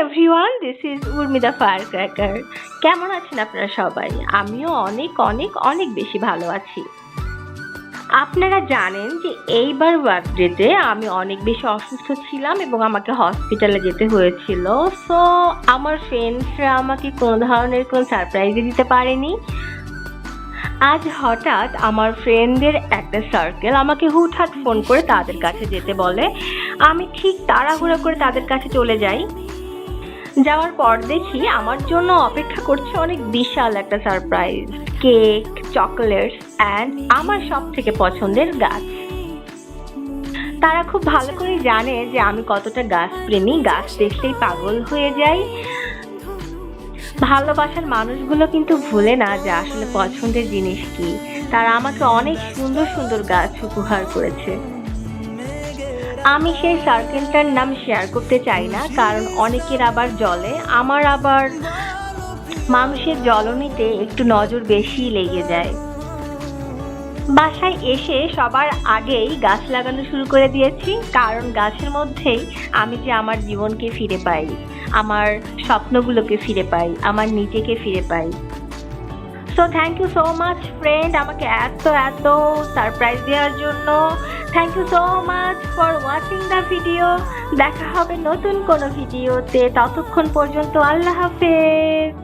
Everyone, this is উর্মিদা firecracker. কেমন আছেন আপনারা সবাই? আমিও অনেক অনেক অনেক বেশি ভালো আছি। আপনারা জানেন যে এইবার বার্থডেতে আমি অনেক বেশি অসুস্থ ছিলাম এবং আমাকে হসপিটালে যেতে হয়েছিল। সো আমার ফ্রেন্ডসরা আমাকে কোনো ধরনের কোনো সারপ্রাইজই দিতে পারেনি। আজ হঠাৎ আমার ফ্রেন্ডদের একটা সার্কেল আমাকে হুটহাট ফোন করে তাদের কাছে যেতে বলে। আমি ঠিক তাড়াহুড়ো করে তাদের কাছে চলে যাই। যাওয়ার পর দেখি আমার জন্য অপেক্ষা করছে অনেক বিশাল একটা সারপ্রাইজ, কেক, চকোলেটস অ্যান্ড আমার সব থেকে পছন্দের গাছ। তারা খুব ভালো করে জানে যে আমি কতটা গাছ প্রেমী, গাছ দেখলেই পাগল হয়ে যাই। ভালোবাসার মানুষগুলো কিন্তু ভুলে না যে আসলে পছন্দের জিনিস কি। তারা আমাকে অনেক সুন্দর সুন্দর গাছ উপহার করেছে। আমি সেই সার্কেলটার নাম শেয়ার করতে চাই না, কারণ অনেকের আবার জ্বলে, আমার আবার মানুষের জ্বলনিতে একটু নজর বেশি লেগে যায়। বাসায় এসে সবার আগেই গাছ লাগানো শুরু করে দিয়েছি, কারণ গাছের মধ্যেই আমি যে আমার জীবনকে ফিরে পাই, আমার স্বপ্নগুলোকে ফিরে পাই, আমার নিজেকে ফিরে পাই। So thank you so much friend, আমাকে এত এত সারপ্রাইজ দেওয়ার জন্য। Thank you so much for watching the video. দেখা হবে নতুন কোনো ভিডিওতে, ততক্ষণ পর্যন্ত আল্লাহ হাফেজ।